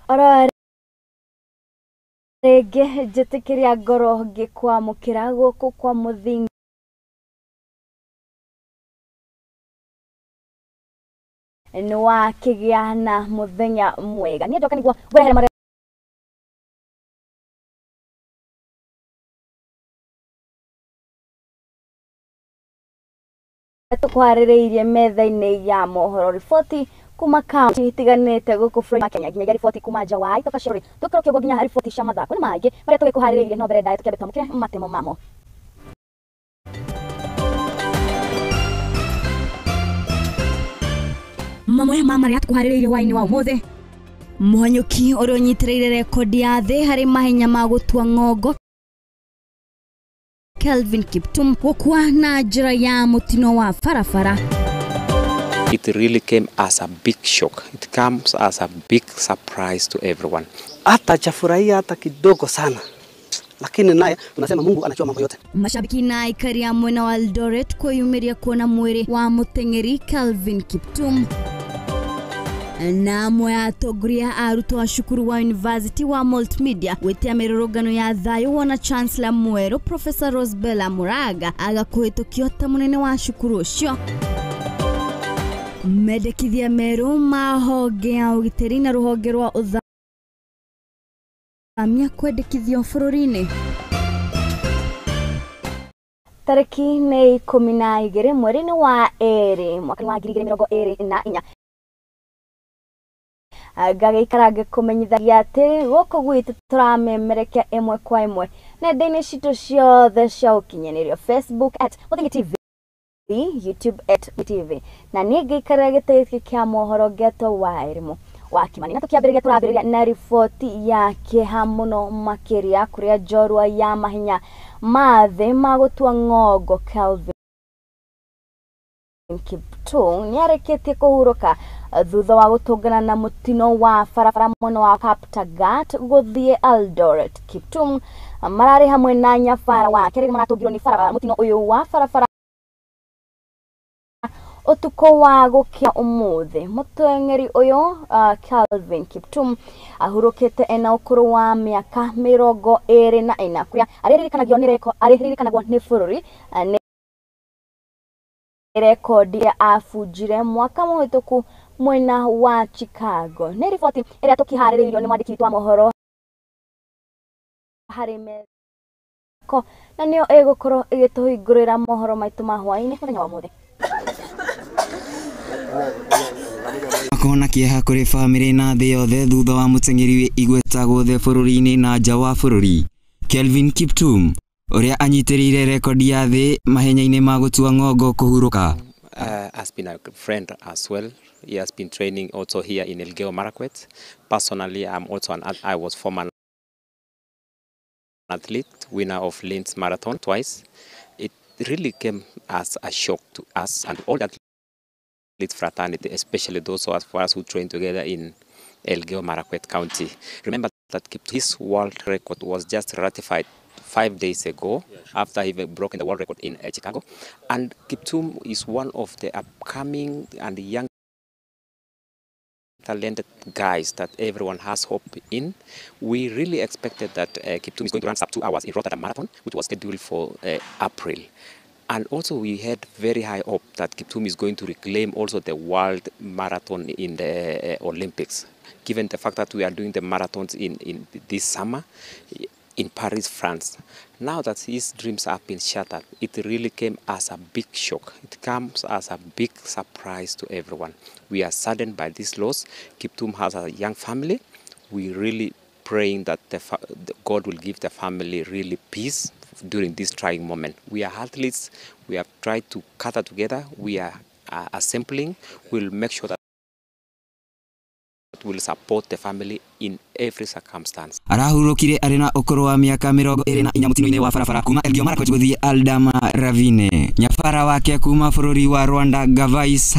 Ora rege jetikiria ngoro ngikwamukira guku kwa Muingi ni wa kigia na muthenya mwega ni ndoka niguo ngwehere mare tukwaririirie metha-ini ya mohoro riboti kuma kaunti itiganite guku bũrũri Kenya nginya riboti kuma nja wa itoka ciori tukirokio go nginya riboti cia mathako ni maingi maria tugikuhaririirie no mbere ndae tukiambe twamukire matemo mamo. Mamwe maria tukuhaririirie hwaini wa umuthe muhanyuki uria unyitiriire rekodi ya thi hari mahenya ma gutua ng'ongo Kelvin Kiptum gukua na njira ya mutino wa farafara. It really came as a big shock. It comes as a big surprise to everyone. Hata chafurahia hata kidogo sana. Lakini naye tunasema Mungu anajua mambo yote. Mashabiki na ikaria mwena wa Eldoret kuyumiria kuona mwiri wa mutengeri Kelvin Kiptum. Na mwa toguria arutwo a cukuru wa University wa Multimedia wetia mirurugano ya thayo wona Chancellor mweru Professor Rosbella Muraga agakuhitukio ta munene wa cukuru ucio. Medekithia meru mahonge ya ugiteri na ruhonge rwa uthamia kwendekithio bũrũri-inĩ. Tariki ni 12 mweri-inĩ wa eri mwaka wa 2024 agagikara ngikumenyithagia ati guku gwitu turamemerekia imwe kwa imwe nenda-ini citu ciothe cia ukinyanirio Facebook @Muingi TV, YouTube @TV na ni ngikara gitiki kia mohoro geto wa erimu wa Kimani na tukiambiriria turambiriria na riboti ya kiha muno makiria kuria njorua ya mahinya mathe magutua ng'ongo Kelvin Kiptum ni areketie kuhuruka thutha wa gutungana na mutino wa farafara muno wa Kaptagat guthie Eldoret. Kiptum marari hamwe na nyafara wake ri maratungirwo ni farafara mutino uyu wa farafara utuko wa gukia umuthe mutengeri uyu Kelvin Kiptum ahurukite ena ukuru wa miaka 24 kuria aririkanagio ni bũrũri rekodi ya afujire mwaka muhituku mwena wa Chicago. Ni riboti iria tukihaririirio ni mwandiki wa mohoro harime ko na nio egukorwo igituhingurira mohoro maitu ma hwaini muthenya wa muthe. Akona kieha kuri family na thi yothe thutha wa mutengeri igweta gothe bũrũri-inĩ na nja wa bũrũri Kelvin Kiptum uria anyitiriire rekodi ya thi mahenya-ini ma gutua ng'ongo kuhuruka. Has been a friend as well. He has been training also here in Elgeyo Marakwet. Personally, I was former athlete, winner of Linz Marathon twice. It really came as a shock to us and all that athlete fraternity, especially those of us who train together in Elgeyo Marakwet County. Remember that his world record was just ratified 5 days ago after he broke the world record in Chicago. And Kiptum is one of the upcoming and young talented guys that everyone has hope in. We really expected that Kiptum is going to run sub 2 hours in Rotterdam Marathon, which was scheduled for April. And also we had very high hope that Kiptum is going to reclaim also the world marathon in the Olympics, given the fact that we are doing the marathons in this summer in Paris, France. Now that his dreams have been shattered, it really came as a big shock. It comes as a big surprise to everyone. We are saddened by this loss. Kiptum has a young family. We really praying that God will give the family really peace during this trying moment. We are athletes. We have tried to gather together. We are assembling. We'll make sure that will support the family in every circumstance. Arahurukire arina ukuru wa miaka 24 mutino-ini wa farafara kuma Elgeyo Marakwet guthie Aldama Ravine. Nyafara wake kuma bũrũri wa Rwanda Gavais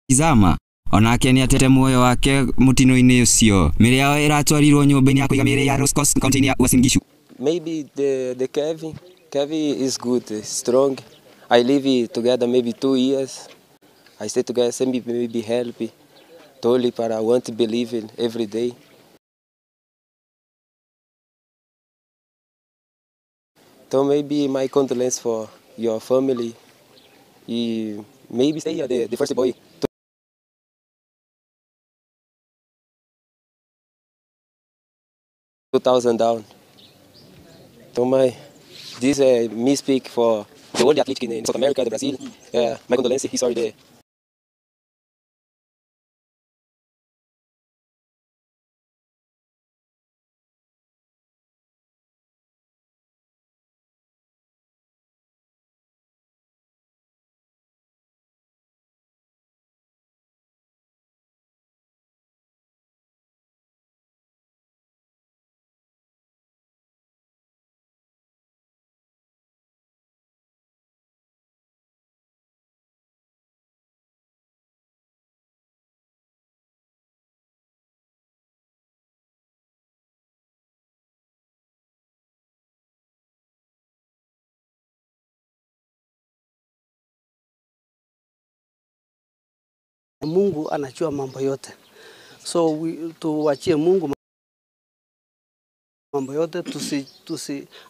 Hakizama onake ni atete muoyo wake mutino-ini ucio. Mĩrĩ yao iratwarirwo nyũmba-inĩ ya kũiga mĩrĩ ya Roscos kaunti-inĩ ya Uasin Gishu. Maybe the Kevin is good, strong. I live together maybe 2 years. I stay together, maybe help. Totally, but I want to believe in every day. So maybe my condolence for your family. He maybe stay here, the first boy. 2,000 down. So this me speak for the world athlete in South America, the Brazil. My condolences, he's already there. Mungu anajua mambo yote. So tuwachie Mungu mambo yote,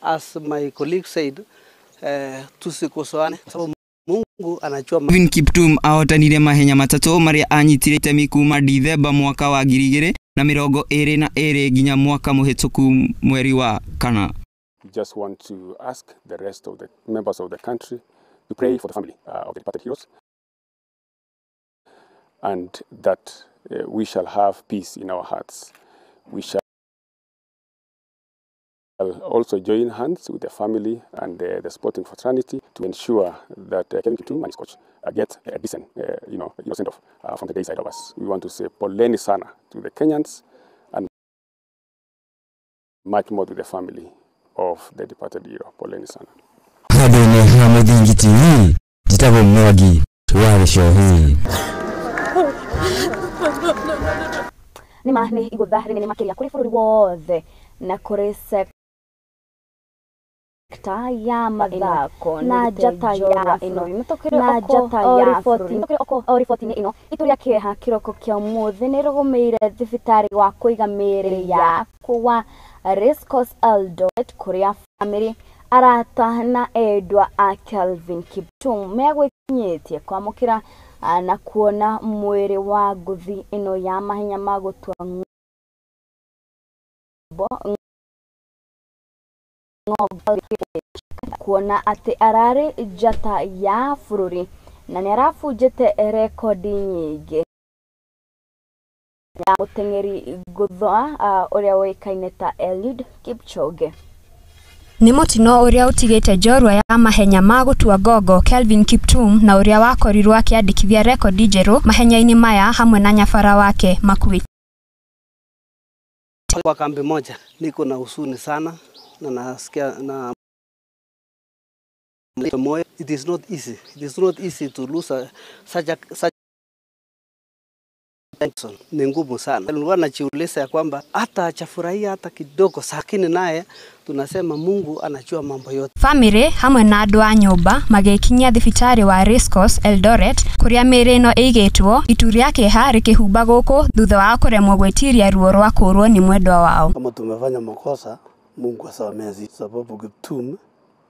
as my colleague said, tusikosoane sababu Mungu anajua. Kelvin Kiptum ahotanire mahenya matatu maria anyitire itemi kuma Dithemba mwaka wa 2022 nginya mwaka muhituku mweri wa kana. We just want to ask the rest of the members of the country to pray for the family of the departed heroes, and that we shall have peace in our hearts. We shall also join hands with the family and the sporting fraternity to ensure that Kelvin Kiptum and his coach get a decent, send off from the day side of us. We want to say poleni sana to the Kenyans and much more to the family of the departed hero. Poleni sana. Hadene Hamudingi TV, Jitabo Mwagi, Tuwari Shohi. Ni mahne igudhahri ni makiria kuri fururi wothe na kuri sekta ya mathako na jata ya ino mitokire na jata ya orifoti ino ituria keha kiroko kia muthi ni rugumeire thibitari wa kuiga miri ya kuwa Rescos Eldoret kuria family arata na edwa a Kelvin Kiptum megwikinyitie kwamukira na kuona mwiri wa nguthi ino ya mahenya magutua kuona ati arari jata ya fururi na nirafujite rekodi nyingi ya mutengeri guthwa uria wikaine ta Eliud Kipchoge. Ni mutino uria utigite njorua ya mahenya magutua gogo Kelvin Kiptum na uria wakorirwo akiandikithia rekodi njeru mahenya-ini maya hamwe na nyabara wake Makuwi. Kwa kambi moja niko na huzuni sana na nasikia na moyo. It is not easy to lose such person. Ni ngumu sana. Nilikuwa najiuliza ya kwamba hata achafurahia hata kidogo, lakini naye tunasema Mungu anajua mambo yote. Family hamwe na andu a nyumba magikinyia thibitari wa Rescos Eldoret kuria miri ino igitwo ituri yake hari kihumba guku thutha wa kuremwo gwitiria ruo rwa kurwo ni mwendwa wao. Kama tumefanya makosa, Mungu asamehe, sababu Kiptum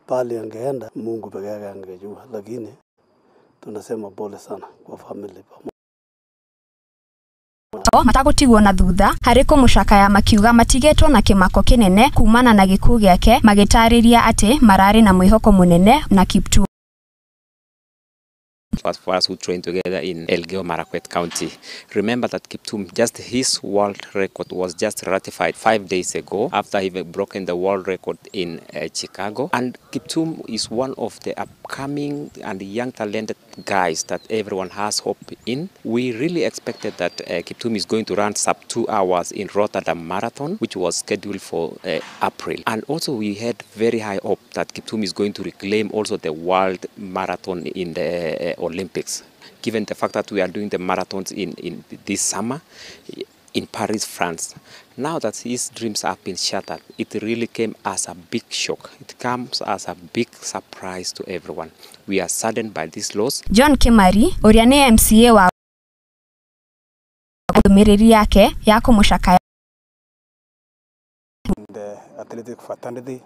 pale angeenda Mungu peke yake angejua, lakini tunasema pole sana kwa family. Matagutigwo na thutha hari kumucakaya makiuga matigetwo na kimako kinene kumana na gikuũ giake magitariria ati marari na mwihoko munene na Kiptum. For us who train together in Elgeyo Marakwet County, remember that Kiptum, just his world record was just ratified 5 days ago after he broken the world record in Chicago. And Kiptum is one of the upcoming and young talented guys that everyone has hope in. We really expected that Kiptum is going to run sub 2 hours in Rotterdam Marathon, which was scheduled for April. And also we had very high hope that Kiptum is going to reclaim also the world marathon in the Olympics, given the fact that we are doing the marathons in this summer in Paris, France. Now that his dreams have been shattered, it really came as a big shock. It comes as a big surprise to everyone. We are saddened by this loss. John Kimari, uria ni MCA wa ndũmĩrĩri yake ya kũmũcakaya. The athletic fraternity.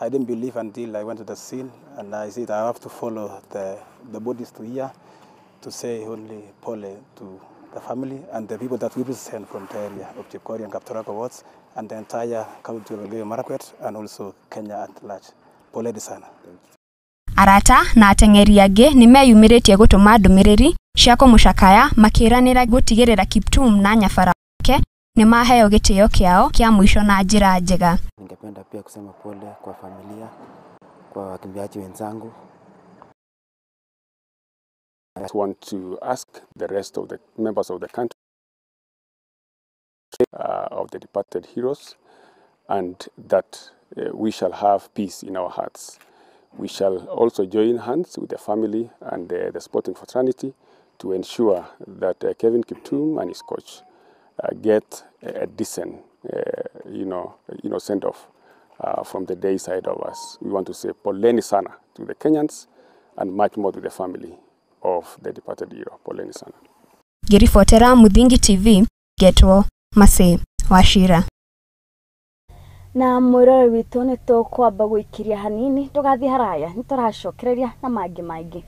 I didn't believe until I went to the scene and I said I have to follow the bodies to here to say only pole to the family and the people that we represent from the area of Chepkoria and Kaptarak wards and the entire county of Elgeyo Marakwet and also Kenya at large. Pole sana. Arata na ateng'eri angĩ nĩmeyumĩrĩtie gũtũma ndũmĩrĩri cia kũmũcakaya makĩranĩra gũtigĩrĩra Kiptum na nyabara wake nĩmaheo gĩtĩo kĩao kĩa mũico na njĩra njega. Ningependa pia kusema pole kwa familia, kwa wakimbiaji wenzangu. I just want to ask the rest of the members of the country of the departed heroes and that we shall have peace in our hearts. We shall also join hands with the family and the sporting fraternity to ensure that Kevin Kiptum and his coach get a decent, send off from the day side of us. We want to say poleni sana to the Kenyans and much more to the family of the departed hero. Poleni sana. Ngĩribotera Muingi TV, Getwo Mase Wachira. Na mwĩrore witũ nĩ tũkwamba gũikiria hanini tũgathiĩ haraya nĩ tũracokereria na mangĩ maingĩ.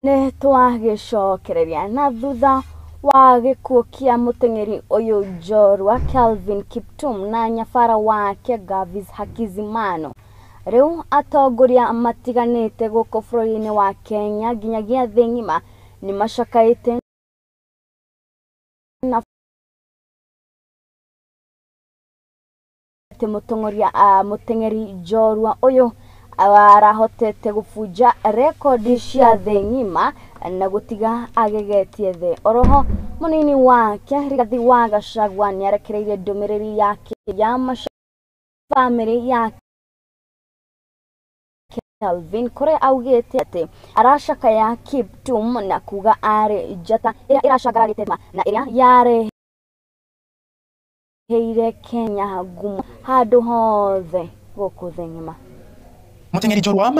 nĩ twagicokereria na thutha wa gĩkuũ kĩa mũteng'eri ũyũ njorua Kelvin Kiptum na nyabara wake Gavis Hakizimano. Rĩu atongoria matiganĩte gũkũ bũrũri-inĩ wa Kenya nginyagia thĩ ng'ima nĩ macakaĩte na mũteng'eri njorua ũyũ arahotete gũbunja rekondi cia thĩ ng'ima na gũtiga agegetie thĩ. Oroho mũnini wake Rigathi wa Gachagua nĩ arekereirie ndũmĩrĩri yake ya bamĩrĩ ya Kelvin kũrĩa augĩte atĩ aracakaya Kiptum na kuga arĩ njata ĩrĩa ĩracangararĩte na ĩrĩa yareheire Kenya ngumo handũ hothe gũkũ thĩ ng'ima. Mũteng'eri njorua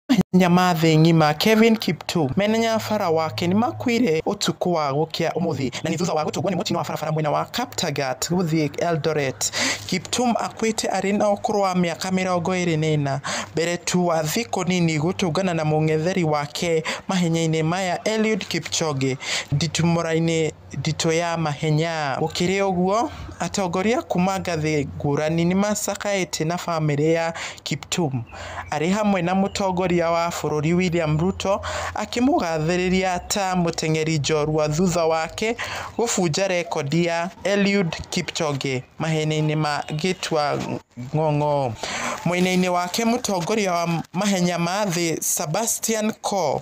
mahenya ma thĩ ng'ima Kelvin Kiptum mena nyabara wake nĩ makuire ũtukũ wa gũkĩa ũmũthĩ na nĩ thutha wa gũtũgwo nĩ mũtino wa barabara mwena wa Kaptagat gũthiĩ Eldoret. Kiptum akuĩte arĩ na ũkũrũ wa mĩaka 24 mbere tu wa thikũ nini gũtũngana na mũng'etheri wake mahenya-inĩ maya Eliud Kipchoge nditumũra-inĩ nditũ ya mahenya. Gũkĩrĩ ũguo atongoria kuma ngathĩ ngũrani nĩ macakaĩte na bamĩrĩ ya Kiptum arĩ hamwe na mũtongoria wa bũrũri William Ruto akĩmũgathĩrĩria ta mũteng'eri njorua thutha wake gũbunja rekondi ya Eliud Kipchoge mahenya-inĩ ma gĩtua ng'ong'o. Mwena-inĩ wake mũtongoria wa mahenya ma thĩ Sebastian Coe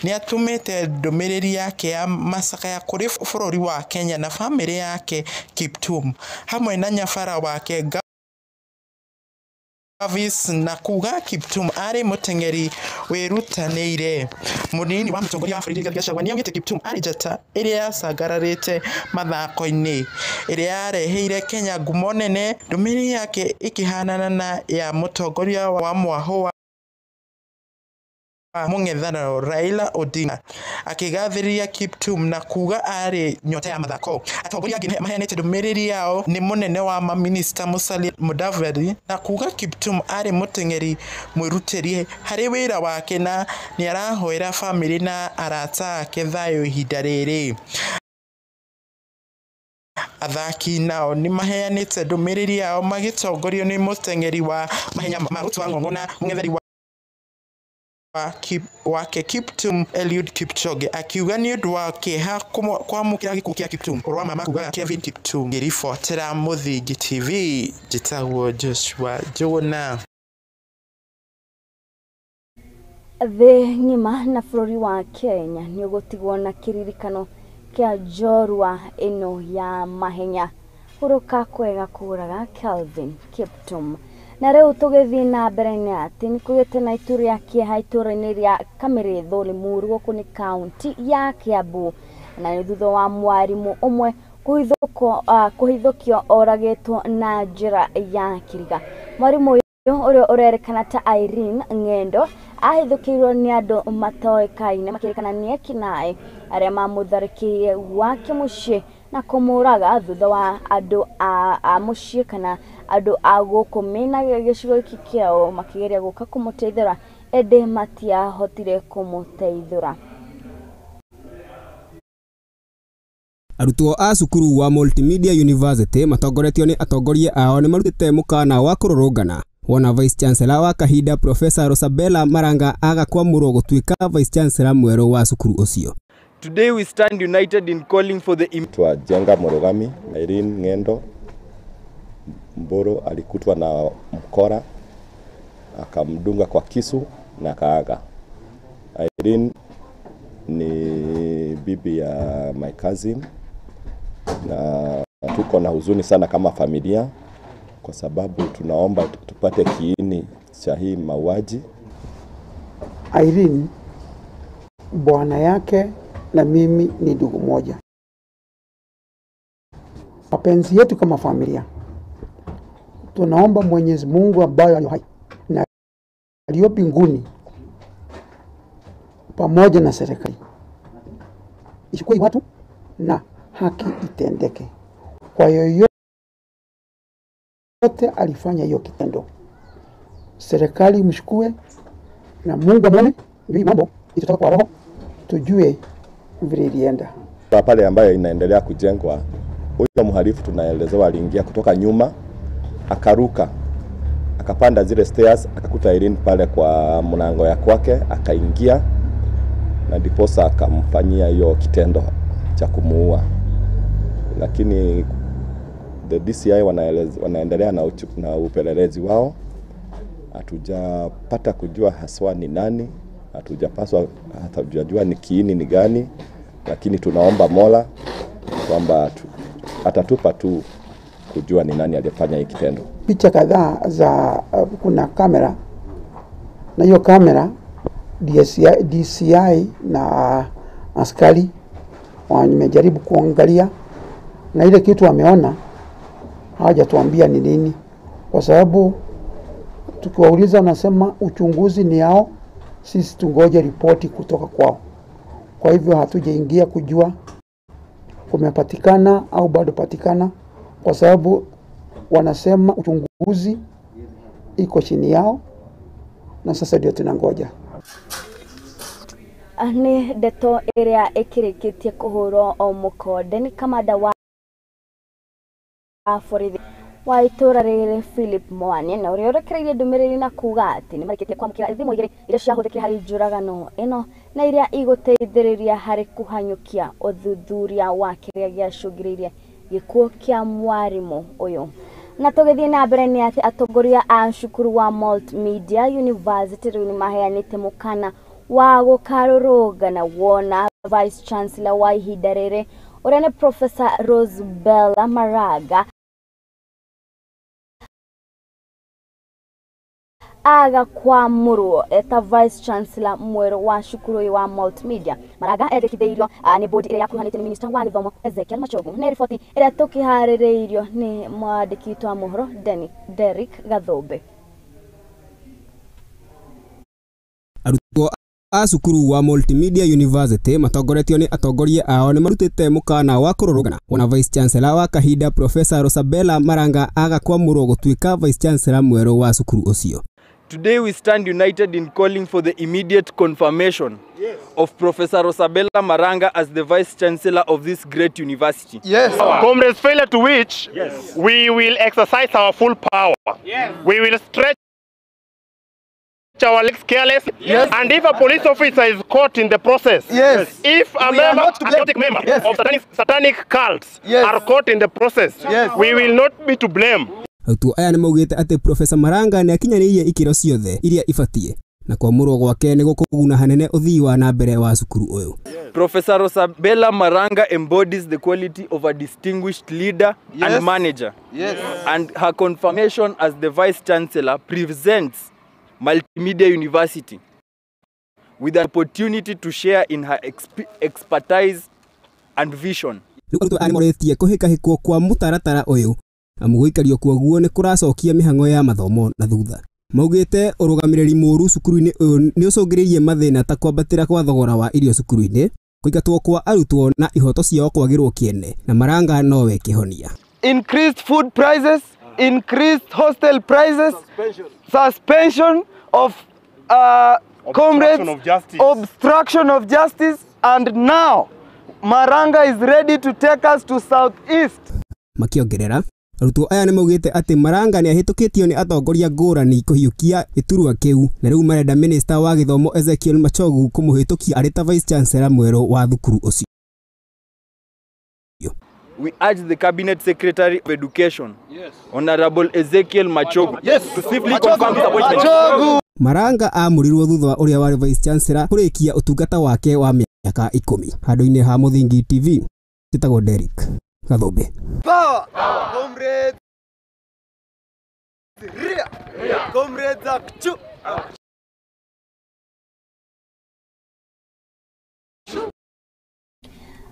nĩ atũmĩte ndũmĩrĩri yake ya macakaya kũrĩ bũrũri wa Kenya na bamĩrĩ yake Kiptum hamwe na nyabara wake Gavis na kuga Kiptum arĩ mũteng'eri wĩrutanĩire. Mũnini wa mũtongoria wa bũrũri Rigathi Gachagua nĩ augĩte Kiptum arĩ njata ĩrĩa yacangararĩte mathako-inĩ ĩrĩa yareheire Kenya ngumo nene. Ndũmĩrĩri yake ĩkĩhanana na ya mũtongoria wa mwahũ wa mũng'ethanĩro Raila Odinga akĩgathĩrĩria Kiptum na kuga arĩ nyota ya mathako. Atongoria angĩ maheanĩte ndũmĩrĩri yao nĩ mũnene wa maminista Musalia Mudavadi na kuga Kiptum arĩ mũteng'eri mwĩrutĩrie harĩ wĩra wake na nĩ arahoera bamĩrĩ na arata ake thayũ ihinda rĩrĩ. Athaki nao nĩ maheanĩte ndũmĩrĩri yao magĩtongorio nĩ mũteng'eri wa mahenya ma gũtũa ng'ong'o na mũng'etheri wake Kiptum Eliud Kipchoge akiuga nĩ ũndũ wa kĩeha kwamũkĩra gĩkuũ kĩa Kiptum. Ũrũ wa mama kuga Kelvin Kiptum. Ngĩribotera Mũthingi TV njĩtagwo Joshua Jona. Thĩ ng'ima na bũrũri wa Kenya nĩ ũgũtigwo na kĩririkano kĩa njorua ĩno ya mahenya hũrũka kwega kũraga Kelvin Kiptum. Na rĩu tũgĩthiĩ na mbere nĩ atĩ nĩ kũgĩte na itu rĩa kĩeha itũũra-inĩ rĩa Kamĩrĩthũ Limuru gũkũ nĩ kaunti ya Kiambu na nĩ thutha wa mwarimũ ũmwe kũhithũkio oragĩtwo na njĩra ya kĩriga. Mwarimũ ũyũ ũrĩa ũrerĩkana ta Irene Ng'endo ahithũkĩirwo nĩ andũ matoĩkaine makĩrĩkana nĩ ekinaĩ arĩa mamũtharĩkĩire gwake mũciĩ na kũmũraga thutha wa andũ a mũciĩ kana andũ a gũkũ mena gĩcigo gĩkĩ kĩao makĩgeria gũka kũmũteithũra ĩndĩ matiahotire kũmũteithũra. Arutwo a cukuru wa Multimedia University matongoretio nĩ atongoria ao nĩ marutĩte mũkana wa kũrũrũngana wona Vice Chancellor wa kahinda Professor Rosabella Maranga agakwamũrwo gũtuĩka Vice Chancellor mwerũ wa cukuru ũcio. Today we stand united in calling for the Jenga Morogami, Irene Ng'endo Mboro alikutwa na mkora akamdunga kwa kisu na kaaga. Irene ni bibi ya my cousin na tuko na huzuni sana kama familia kwa sababu tunaomba tupate kiini cha hii mauaji. Irene bwana yake na mimi ni ndugu moja. Mapenzi yetu kama familia tunaomba Mwenyezi Mungu ambaye aliyo hai na aliyo mbinguni pamoja na serikali ichukue watu na haki itendeke kwa yoyote alifanya hiyo kitendo. Serikali mshukue na Mungu amwone, ndio mambo itatoka kwa roho tujue vile ilienda. Pale ambayo inaendelea kujengwa, huyo mhalifu tunaelezewa aliingia kutoka nyuma, akaruka, akapanda zile stairs, akakuta Irene pale kwa mlango ya kwake, akaingia na ndiposa akamfanyia hiyo kitendo cha kumuua. Lakini the DCI wanaendelea na upelelezi wao. Hatujapata kujua haswa ni nani, hatujajua ni kiini ni gani, lakini tunaomba Mola kwamba atatupa tu kujua ni nani aliyefanya hiki kitendo. Picha kadhaa za kuna kamera, na hiyo kamera DCI na askari wamejaribu kuangalia, na ile kitu wameona hawajatuambia ni nini, kwa sababu tukiwauliza nasema uchunguzi ni yao, sisi tungoje ripoti kutoka kwao. Kwa hivyo hatujaingia kujua kumepatikana au bado patikana, kwa sababu wanasema uchunguzi iko chini yao, na sasa ndio tunangoja. Ni ndeto iria ikirikitie kuhurwo o mukonde ni kamanda wa borithi wa itura riri Philip Mwanie, na uria urekereirie ndumiriri na kuga ati ni marikitie kwamukira thimu igiri iria ciahuthikire hari njuragano ino na iria iguteithiriria hari kuhanyukia uthuthuria wa kiria giacungiririe gikuo kia mwarimu uyu. Na tugithie na mbere ni ati atongoria a cukuru wa Multimedia University riu ni maheanite mukana wa gukarurugana wona Vice Chancellor wa ihinda riri uria ni Professor Rosabella Maraga aga kwa muru eta Vice Chancellor mweru wa cukuru wa Multimedia. Maraga endekitheirio ni bodi iria yakuhanite ni Minister wa Githomo Ezekiel Machogu. Ni riboti iria tukiharireirio ni mwandiki witũ wa Mohoro Derek Gathombe. Arutwo a cukuru wa Multimedia University matongoretio ni atongoria ao ni marutite mukana wa kururugana wona Vice Chancellor wa kahinda Professor Rosabella Maranga aga kwamurwo gutuika Vice Chancellor mweru wa cukuru ucio. Today we stand united in calling for the immediate confirmation of Professor Rosabella Maranga as the Vice Chancellor of this great university. Yes. Comrades, failure to which we will exercise our full power. We will stretch our legs careless, and if a police officer is caught in the process, if a member of satanic cults are caught in the process, we will not be to blame. Arutwo aya ni maugite ati Professor Maranga ni akinyanirie ikiro ciothe iria ibatie na kwamurwo gwake ni gukuguna hanene uthii wa na mbere wa cukuru uyu. Professor Rosabella Maranga embodies the quality of a distinguished leader and manager, and her confirmation as the Vice Chancellor presents Multimedia University with an opportunity to share in her expertise and vision. Arutwo aya ni moretie kuhikahikwo kwa mutaratara uyu amuguikario kwoguo ni kuracokia mihango ya mathomo na thutha. Maugite urugamiriri muru cukuru-ini uyu ni ucungiririe mathina ta kwambatira kwa thogora wa irio cukuru-ini, kuingatwo kwa arutwo na ihoto ciao kwagirwo kiene, na Maranga nowe kihonia. Increased food prices, increased hostel prices, suspension of comrades, obstruction of justice, and now Maranga is ready to take us to Southeast. Makiongerera arutwo aya ni maugite ati Maranga ni ahitukitio ni atongoria ngurani kuhiukia iturwa kiu, na riu marenda Minister wa Githomo Ezekiel Machogu kumuhitukia ari ta Vice Chancellor mweru wa thukuru ucio. We urge the Cabinet Secretary of Education, Honorable Ezekiel Machogu, to swiftly confirm this appointment. Maranga amurirwo thutha wa uria wari Vice Chancellor kurikia utungata wake wa miaka 10. Handu-ini ha Muingi TV, titagwo Derek Gathombe. Power! Comrades! Comrades Akchu!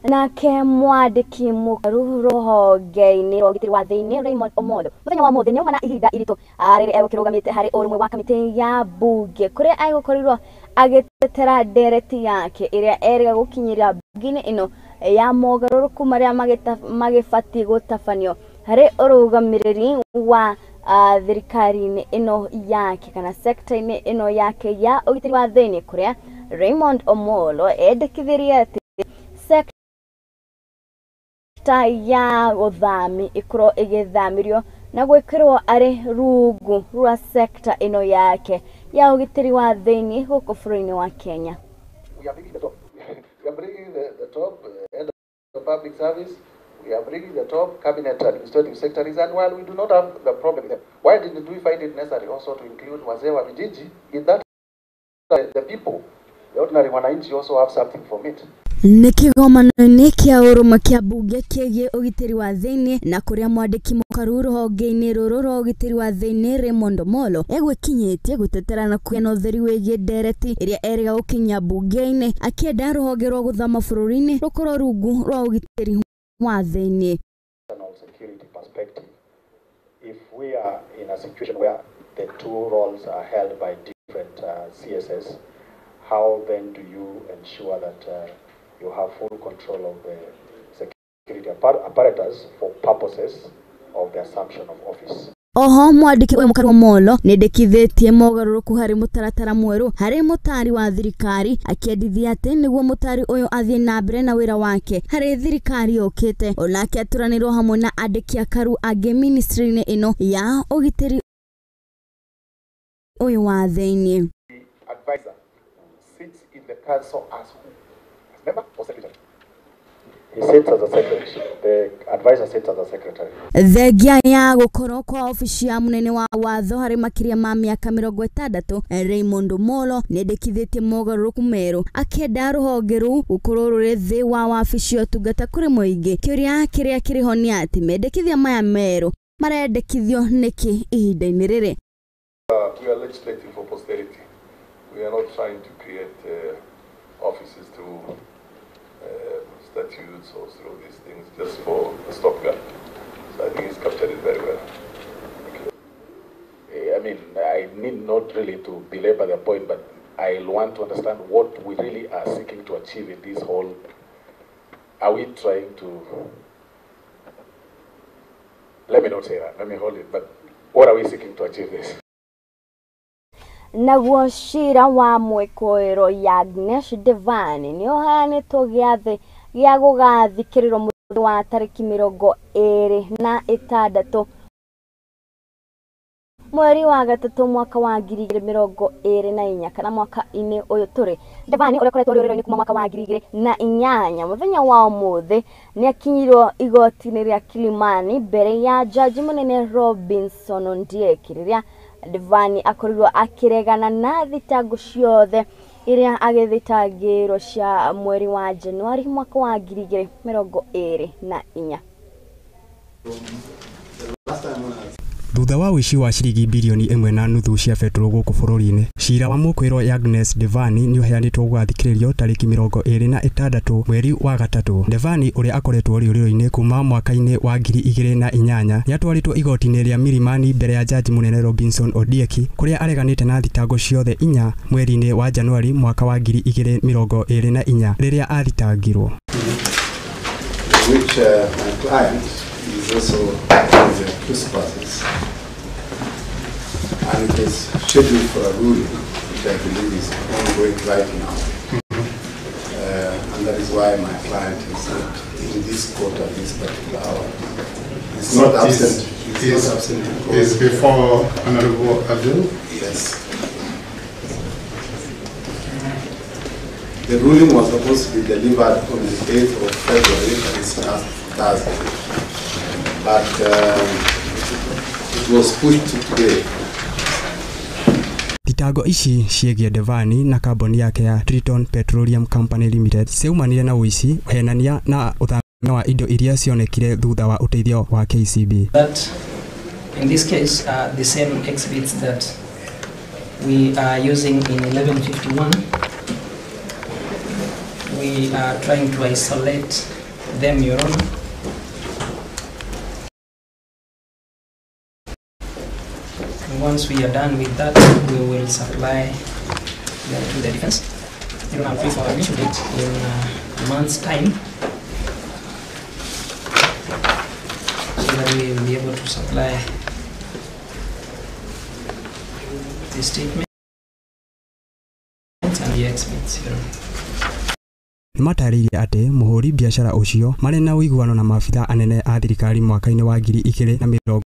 Nake mwandiki mukuru ruhonge-ini rwa ugitiri wa thiini Raymond Omondo muthenya wa muthi ni umana ihinda iritu riri egukirugamite hari urumwe wa kamiti ya bunge kuria aigukorirwo agitetera ndereti yake iria eriga gukinyira bunge ino ya mogaruruku maria magibatie gutabanio hari urugamiriri wa thirikari-ini ino yake kana sector-ini ino yake ya ugitiri wa thiini kuria Raymond Omolo endekithirie ati sekta ya uthami ikorwo igithamirio na gwikirwo ari rungu rwa sekta ino yake ya ugitiri wa thiini guku bũrũri-inĩ wa Kenya. We are bringing the top. We are bringing the top head of public service. We are bringing the top cabinet administrative secretaries, and while we do not have the problem with them, why didn't we find it necessary also to include wazee wa vijiji in that? The people, the ordinary wananchi, also have something from it. Nĩ kĩgomano-inĩ kĩa ũrũmwe kĩa mbunge kĩgiĩ ũgitĩri wa thĩinĩ na kũrĩa mwandĩki mũkaru rũhonge-inĩ rũrũ rwa ũgitĩri wa thĩinĩ Raymond Omolo egwĩkinyĩtie gũtetera na kũgĩa ũtheri wĩgiĩ ndereti ĩrĩa erĩga gũkinya mbunge-inĩ akĩenda rũhonge rwa gũthama bũrũri-inĩ rũkorwo rungu rwa ũgitĩri wa thĩinĩ. Security perspective, if we are in a situation where the two roles are held by different CSS, how then do you ensure that you have full control of the security apparatus for purposes of the assumption of office? Oho mwandiki ũyũ mũkaru Omolo nĩndĩkithĩtie mogarũrũku harĩ mũtaratara mwerũ harĩ mũtari wa thirikari akĩendithia atĩ nĩguo mũtari ũyũ athiĩ na mbere na wĩra wake harĩ thirikari yũkĩte onake atũranĩrwo hamwe na andĩki akaru angĩ ministry-inĩ ĩno ya ũgitĩri ũyũ wa thĩinĩ. Advisor sits in the council as member or secretary? He sits as a secretary. The advisor sits as a secretary. Thengia ya gũkorwo kwa ofici ya mũnene wa watho harĩ makĩria ma mĩaka 60 Raymond Omolo nĩndĩkithĩtie mogarũrũku merũ akĩenda rũhonge rũu gũkorwo rũrĩ thĩ wa wabici ya ũtungata kũrĩ mũingĩ. Kĩũria kĩrĩa kĩrĩho nĩ atĩ mendekithia maya merũ marendekithio nĩkĩ ihinda-inĩ rĩrĩ. We are legislating for posterity. We are not trying to create offices through statutes or through these things just for a stopgap. So I think he's captured it very well. I mean, I need not really to belabor the point, but I want to understand what we really are seeking to achieve in this whole. Are we trying to? Let me not say that. Let me hold it. But what are we seeking to achieve this? Naguo cira wa mwĩkũĩro ya Agnes Devani nĩ ũheanĩtwo gĩathĩ gĩa gũgathikĩrĩrwo mũthenya wa tarĩki 26 mweri wa gatatũ mwaka wa 2024 kana mwaka-inĩ ũyũ tũrĩ. Devani ũrĩa ũkoretwo rĩũrĩro-inĩ kuma mwaka wa 2008 mũthenya wa ũmũthĩ nĩ akinyirwo igoti-inĩ rĩa Kilimani mbere ya jaji mũnene Robinson Ondieki rĩrĩa Devani akorirwo akiregana na thitango ciothe iria agithitangirwo cia mweri wa Januari mwaka wa 2024. Thutha wa ũici wa ciringi bilioni 1.5 cia betũrũ gũkũ bũrũri-inĩ, cira wa mũkwĩro ya Agnes Devani nĩ ũheanĩtwo gũgathikĩrĩrio tarĩki 26 mweri wa gatatũ. Devani ũrĩa akoretwo rĩũrĩro-inĩ kuma mwaka-inĩ wa 2008 nĩatwarĩtwo igoti-inĩ rĩa Milimani mbere ya jaji mũnene Robinson Ondieki kũrĩa areganĩte na thitango ciothe 4 mweri-inĩ wa Januari mwaka wa 2024 rĩrĩa athitangirwo. Which my client is also the accused parties, and it is scheduled for a ruling, which I believe is ongoing right now. And that is why my client is not in this court at this particular hour. It's not absent. It's not absent. Is before Honorable Abdul? Yes. The ruling was supposed to be delivered on the 8th of February, that is last Thursday. But it was pushed to today. Thitango ici ciĩgiĩ Devani na kambuni yake ya Triton Petroleum Company Limited ciumanire na ũici, ũhenania na ũthamia wa indo iria cionekire thutha wa ũteithio wa KCB. That in this case the same exhibits that we are using in 1151. We are trying to isolate them, Your Honor. Once we are done with that, we will supply them to the defense. You don't have free for admission date in a month's time, so that we will be able to supply the statement and the experts. Nimatarĩirie atĩ mũhũri biacara ũcio marĩ na ũiguano na maabitha anene a thirikari mwaka-inĩ wa 2023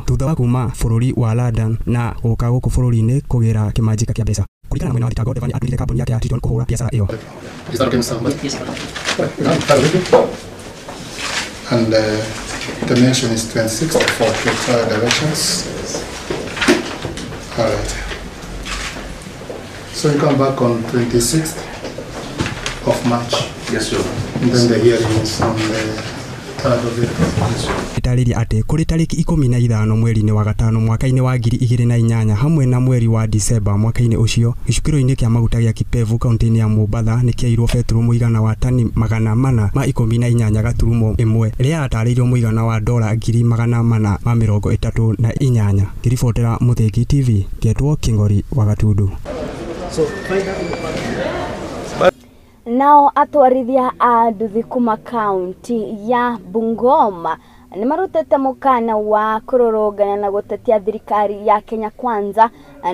thutha wa kuma bũrũri wa London na gũka gũkũ bũrũri-inĩ kũgĩra kĩmanjĩka kĩa mbeca. Kũringana na mwena wa thitango, Devani atwĩrire kambuni yake ya Triton kũhũra biacara ĩyo. And the mention is 26 for directions. All right. So you come back on 26th of March. Yes, sir. And then the hearing is on the 3rd of April. Yes, sir. Itarĩria atĩ kũrĩ tarĩki 15 mweri-inĩ wa gatano mwaka-inĩ wa 2008 hamwe na mweri wa Disemba mwaka-inĩ ũcio gĩcukĩro-inĩ kĩa maguta gĩa Kipevu kaunti-inĩ ya Mombatha nĩ kĩairwo betũrũ mũigana wa tani 418 gaturumo 1 rĩrĩa atarĩirio mũigana wa $438. Ngĩribotera Mũthĩngi TV Getwo Kĩng'ori wa Gatundu. Nao atwarithia a nduthi kuma kaunti ya Bungoma ni marutete mukana wa kurorogana na gutetia thirikari ya Kenya Kwanza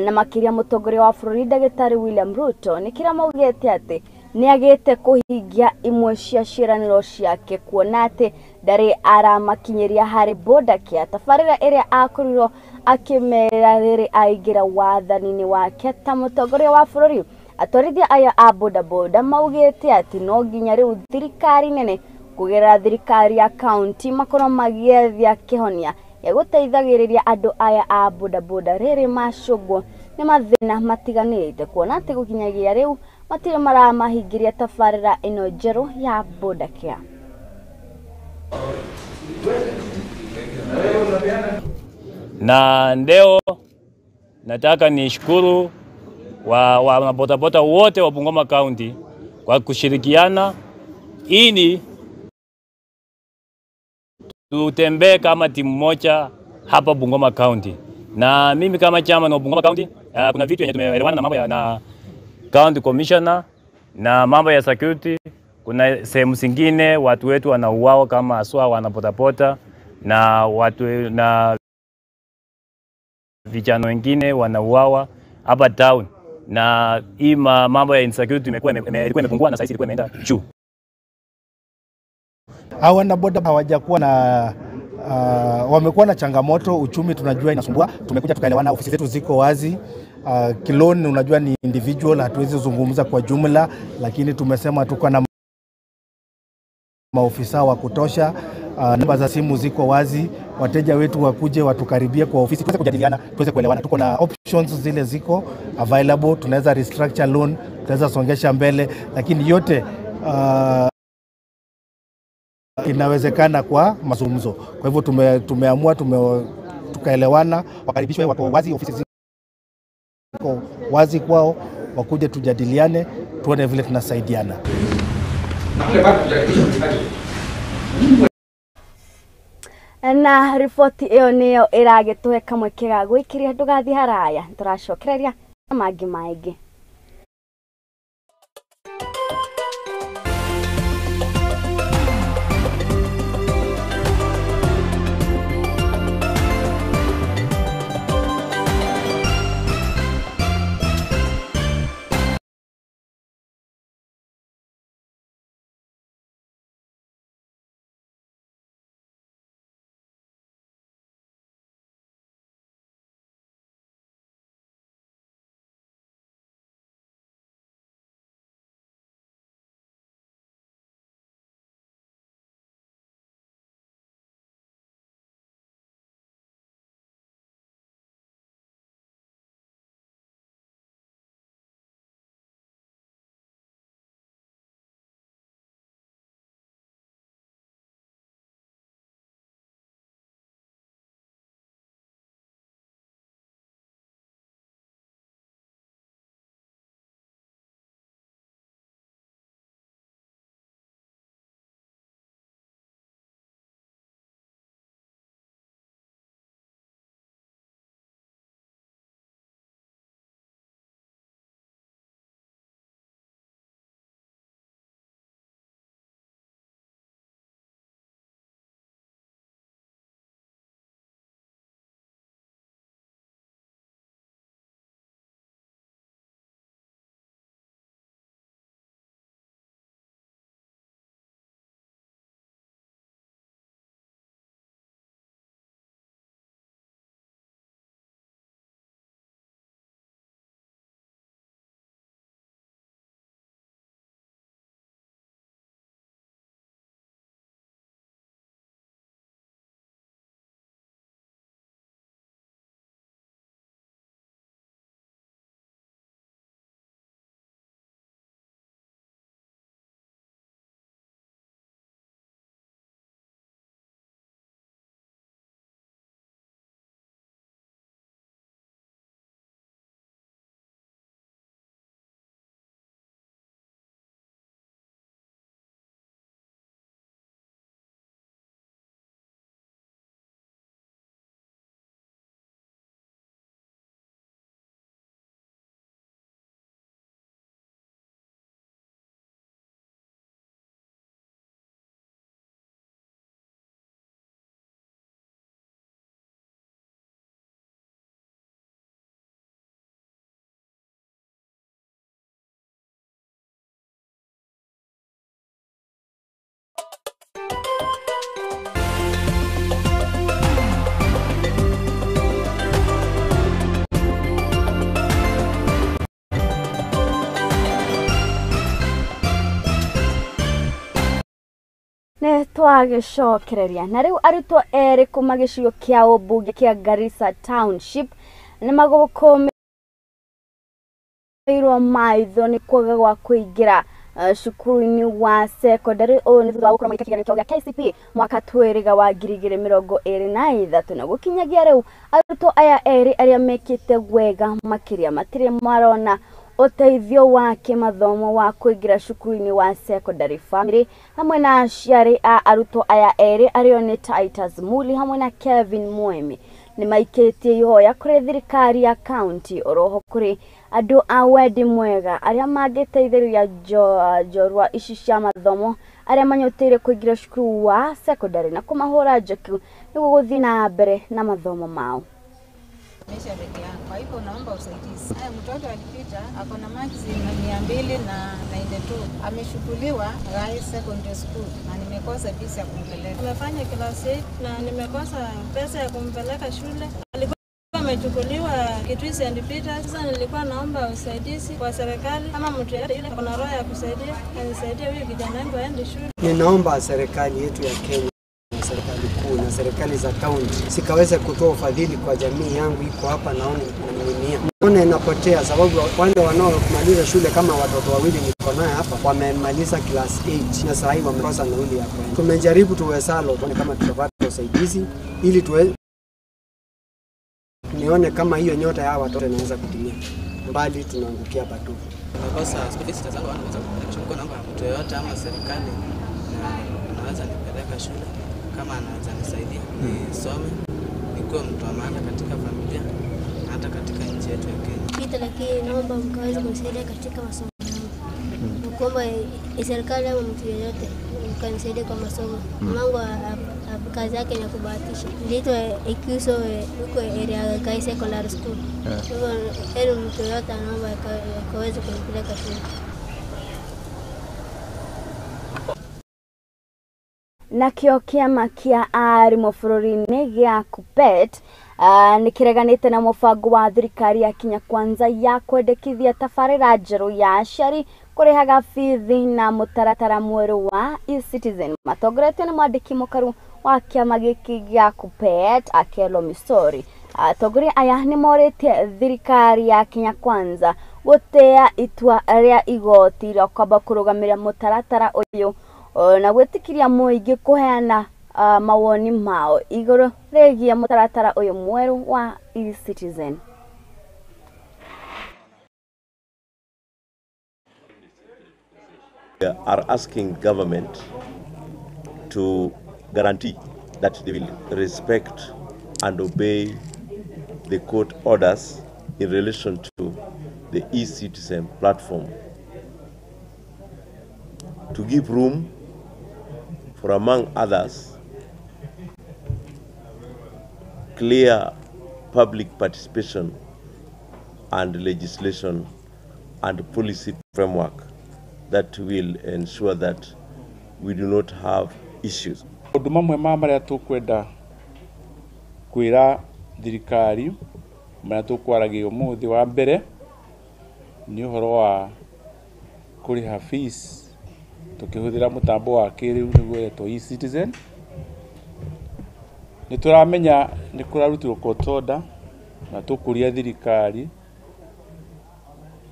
na makiria mutongoria wa bũrũri Ndagĩtarĩ William Ruto ni kira maugete ati ni agite kuhingia imwe cia ciraniro ciake kuona ati ndari aramakinyeria hari boda kia tafarira iria akorirwo akimera riri aingira wathani-ini wake ta mutongoria wa bũrũri. Atwarithia aya a bodaboda maugete ati no nginya riu thirikari nene kugera thirikari ya county makorwo magiethia kihonia ya guteithagiriria andu aya a bodaboda riri macugwo ni mathina matiganite kuona ati gukinyagia riu matire maramahingiria tafarira ino njeru ya boda care. Na leo nataka nishukuru wa bodaboda wote wa Bungoma County kwa kushirikiana ili tutembee kama timu moja hapa Bungoma County. Na mimi kama chairman wa Bungoma County, kuna vitu yenye tumeelewana na mambo ya na county commissioner na mambo ya security. Kuna sehemu zingine watu wetu wanauawa kama aswa wanabodaboda na watu na vijana wengine wanauawa hapa town. Na hii mambo ya insecurity ilikuwa imepungua na sasa ilikuwa imeenda juu. Hawa na boda hawajakuwa na wamekuwa na changamoto, uchumi tunajua inasumbua. Tumekuja tukaelewana, ofisi zetu ziko wazi. Kiloni unajua ni individual, hatuwezi zungumza kwa jumla, lakini tumesema tuko na maofisa wa kutosha. Namba za simu ziko wazi, wateja wetu wakuje watukaribie kwa ofisi tuweze kujadiliana, tuweze kuelewana. Tuko na options zile ziko available, tunaweza restructure loan, tunaweza songesha mbele, lakini yote inawezekana kwa mazungumzo. Kwa hivyo tumeamua tukaelewana, wakaribishwe, wako wazi, ofisi ziko wazi kwao, wakuje tujadiliane, tuone vile tunasaidiana. Na ripoti iyo niyo iragituhe kamwe kiga gwikiria ndugathi haraya turacokereria na mangi maingi. ne twagicokereria na riu arutwo eri kuma gicigo kia ubunge kia Garissa Township ni magukomirwo maitho ni kwaga gwa kuingira cukuru-ini wa secondary o ni thutha wa gukorwo kigeranio kia KCPE mwaka twiriga wa 2023 na gukinyagia riu arutwo aya eri aria mekite wega makiria matire marona uteithio wa kimathomo wa kuingira cukuru-ini wa secondary family hamwe na aciari a arutwo aya eri ario ni Titus Muli hamwe na Kevin Mwemi ni maikitie ihoya kuri thirikari ya county oroho kuri andu a wendi mwega aria mangiteithĩrĩria njorua ici cia mathomo aria manyoteire kuingira cukuru wa secondary na kumahura njoki niguo guthii na mbere na mathomo mao. Kwa hivyo naomba usaidizi. Haya, mtoto alipita ako na marks 292. Ameshukuliwa Rai Secondary School na nimekosa pesa ya kumpeleka. Nimefanya class 8 na nimekosa pesa ya kumpeleka shule. Alikuwa amechukuliwa Kitui St. Peter. Sasa nilikuwa naomba usaidizi kwa serikali kama mtu yeyote yule kuna roho ya kusaidia, anisaidie huyu kijana wangu aende shule. Ninaomba serikali yetu ya Kenya, serikali kuu na serikali za kaunti sikaweza kutoa ufadhili kwa jamii yangu iko hapa naona inapotea, sababu wale wanaomaliza shule kama watoto wawili niko naye hapa wamemaliza class 8 na sasa hivi wamekosa nauli ya kwenda. Tumejaribu tuwezalo kama tutapata usaidizi ili nione kama hiyo nyota ya watoto inaweza kutimia, bali tunaangukia patu. Nakosa space zangu wanaweza kuchukua namba mtu yote ama serikali na anaweza nipeleka shule kama anaweza nisaidia nisome nikuwe mtu wa maana katika familia na hata katika nchi yetu ya Kenya. Lakini naomba mkaweze kunisaidia katika masomo yangu. Naomba serikali ama mtu yeyote mkanisaidia kwa masomo. Mamangu kazi yake ni kubahatisha. Ndio ikiuso huko area Gai Secondary School. Hivyo mtu yeyote anaomba akaweze kunipeleka shule. Na kio kiama kia arimo bururi-ini gia KUPPET nikireganite na mubango wa thirikari ya Kenya Kwanza ya kwendekithia tabarĩra njerũ ya aciari kurihaga bithi na mutaratara mwerũ wa e-Citizen. Matongoretio ni mwandĩki mũkaru wa kiama gĩkĩ gia KUPPET Akelo Misori. Atongoria aya ni morĩtie thirikari ya Kenya Kwanza gũtĩa itua rĩa igoti rĩa kwamba kũrũgamĩrĩra mutaratara ũyũ na gwĩtĩkĩria mũingĩ kũheana mawoni mao igũrũ rĩgiĩ mutaratara ũyũ mwerũ wa e-Citizen. We are asking government to guarantee that they will respect and obey the court orders in relation to the e-Citizen platform, to give room for, among others, clear public participation and legislation and policy framework that will ensure that we do not have issues. Maũndũ mamwe marĩa tũkwenda kwĩra thirikari marĩa tũkwaragia ũmũthĩ, wa mbere nĩ ũhoro wa kũrĩha fees tukihũthĩra mũtambo wa kĩrĩu nĩguo wetwo e-Citizen. Nĩ tũramenya nĩ kũrarutirwo court order na tũkũria thirikari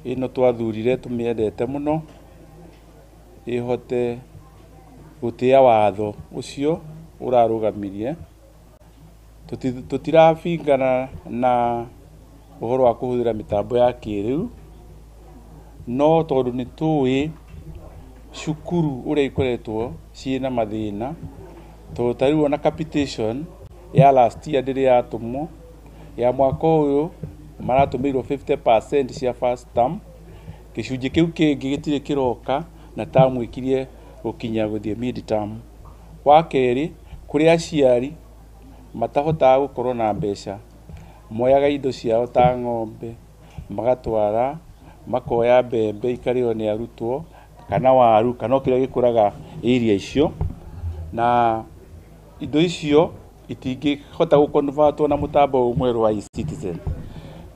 ĩno twathurire tũmĩendete mũno ĩhote gũtĩa watho ũcio ũrarũgamirie. Tũtirabingana na ũhoro wa kũhũthĩra mĩtambo ya kĩrĩu, no tondũ nĩ tũĩ cukuru ũrĩa ikoretwo ciĩna mathĩna, tondũ tarĩu ona capitation ya last year ndĩrĩ yatũmwo, ya mwaka ũyũ maratũmĩirwo 50% cia first term, gĩcunjĩ kĩu kĩngĩ gĩtirĩ kĩroka na tamu ĩkirie gũkinya gũthiĩ mid term. Wa kerĩ, kũrĩ aciari matahotaga gũkorwo na mbeca, moyaga indo ciao ta ng'ombe magatwara makoya mbembe ikarĩo nĩ arutwo kana waru kana kĩrĩa gĩkũraga area icio, na indo icio itingĩhota gũkonvatwo na mũtambo ũmwe wa e-Citizen.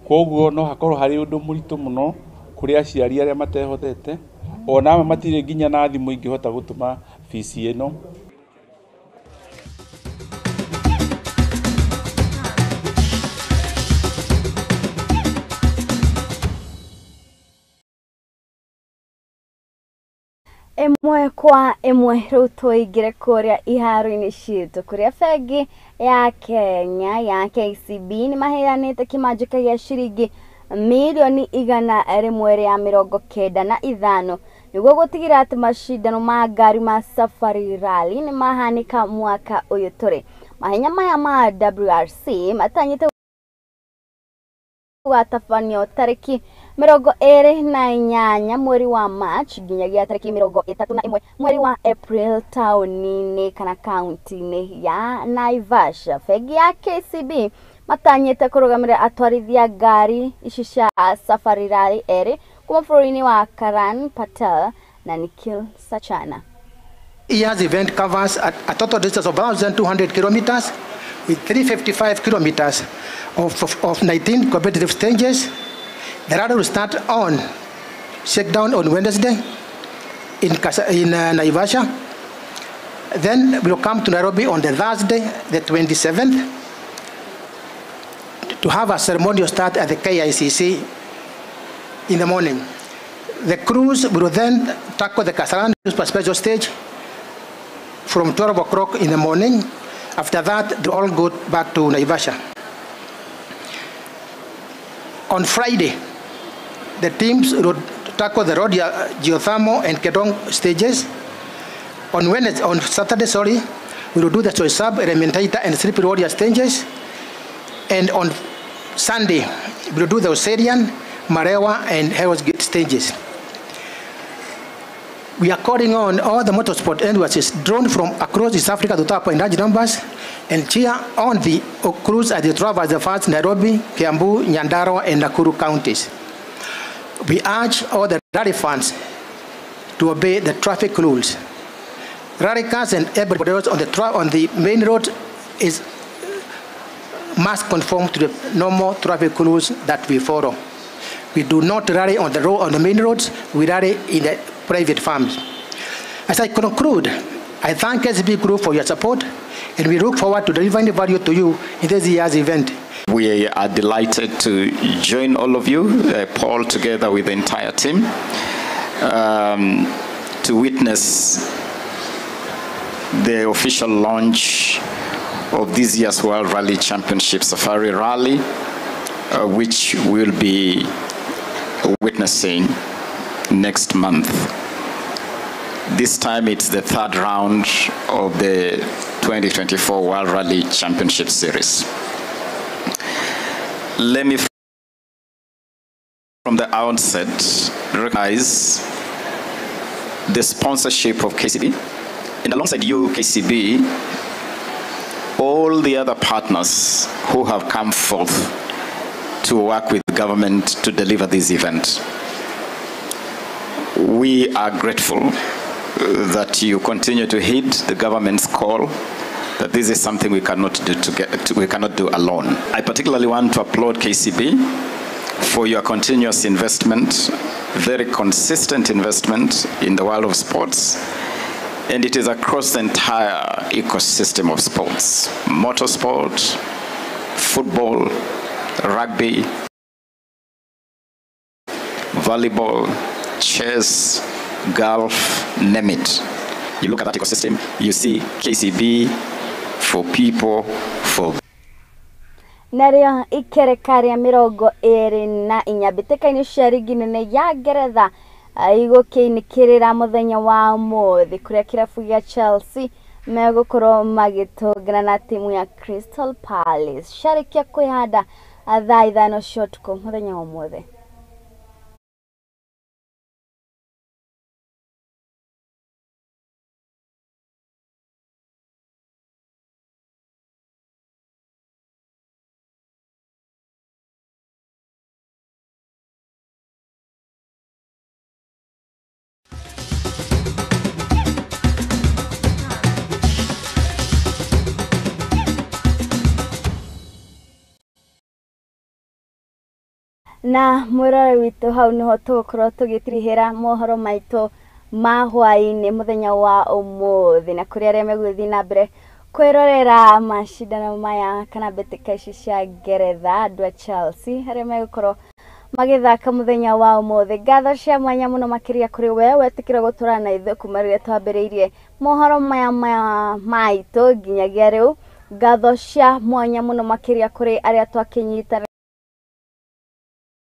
Koguo no hakorwo harĩ ũndũ mũritũ mũno kũrĩ aciari arĩa matehotete, ona amwe matirĩ nginya na thimũ ingĩhota gũtũma fees ĩno. Emwe kwa emwe rutoigire kuria iharo-ini citu kuria bengi ya Kenya ya KCB ni maheanite kimanjika gya ciringi milioni 195 niguo gutigira ati mashindano ma ngari ma Safari Rally ni mahanika mwaka uyu turi. Mahenya maya ma WRC matanyite watafanio tariki 28 mweri wa March nginyagia tariki 31 mweri wa April taunini kana county-ini ya Naivasha. Bengi ya KCB matanyite kurugamira atwarithia ngari ici cia Safari Rally eri kuma bũrũri-inĩ wa Karan Patel na Nikhil Sachana. Year's event covers a total distance of 1,200 kilometers with 355 kilometers of 19 competitive stages. The rally will start on shakedown on Wednesday in Naivasha. Then we'll come to Nairobi on the Thursday, the 27th, to have a ceremonial start at the KICC in the morning. The crews will then tackle the Kasarani special stage from 12 o'clock in the morning. After that, they all go back to Naivasha. On Friday, the teams will tackle the road geothermal and Kedong stages. On Saturday, we will do the Choisab, Elementaita, and Slippery Warrior stages. And on Sunday, we will do the Osirian, Marewa, and Hell's Gate stages. We are calling on all the motorsport enthusiasts drawn from across East Africa to tap in large numbers and cheer on the crews as they traverse the first Nairobi, Kiambu, Nyandarua, and Nakuru counties. We urge all the rally fans to obey the traffic rules. Rally cars and everybody else on the main road must conform to the normal traffic rules that we follow. We do not rally on the main roads. We rally in the private farms. As I conclude, I thank SB Group for your support, and we look forward to delivering value to you in this year's event. We are delighted to join all of you, Paul, together with the entire team, to witness the official launch of this year's World Rally Championship Safari Rally, which we'll be witnessing next month. This time it's the third round of the 2024 World Rally Championship Series. Let me from the outset recognize the sponsorship of KCB, and alongside you, KCB, all the other partners who have come forth to work with the government to deliver this event. We are grateful that you continue to heed the government's call that this is something we cannot do alone. I particularly want to applaud KCB for your continuous investment, very consistent investment in the world of sports, and it is across the entire ecosystem of sports: motorsport, football, rugby, volleyball, chess, golf, name it. You look at that ecosystem, you see KCB for people, for Nario ikerekari mirongo eri na inyabiteka-ini cia rigi nene ya Ngeretha igukiinikirira muthenya wa muthi kuria kirabu gia Chelsea megukorwo magitungana na timu ya Crystal Palace. Sharikia kwihanda thaa 5 cia utuku muthenya wa muthi. Na mwirore witu hau niho tugukorwo tugitirihira mohoro maitu ma hwaini muthenya wa umuthi, na kuri aria megwithi na mbere kwirorera mashindano maya kana mbĩtĩka ici cia Ngeretha, andũ a Chelsea aria megũkorwo magithaka muthenya wa umuthi. Ngatho cia mwanya muno makiria kuri we wetikira gutura na ithu kumarire twambiriirie mohoro maya maitu nginyagia riu. Ngatho cia mwanya muno makiria kuri aria twakinyita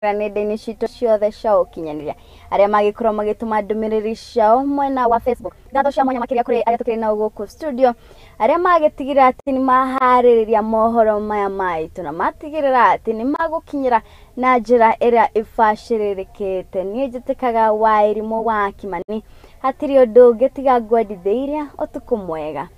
nenda-inĩ citũ ciothe cia ũkinyanĩria arĩa magĩkorwo magĩtũma ndũmĩrĩri ciao mwena wa Facebook. Ngatho cia mwanya makĩria kũrĩ arĩa tũkĩrĩ nao gũkũ studio arĩa magĩtigĩra atĩ nĩ maharĩrĩria mohoro maya maitũ na matigĩrĩra atĩ nĩ magũkinyĩra na njĩra ĩrĩa ĩbacĩrĩrĩkĩte. Niĩ njĩtĩkaga Wairimũ wa Kimani hatirĩ ũndũ ũngĩ tiga ngwendithĩria ũtukũ mwega.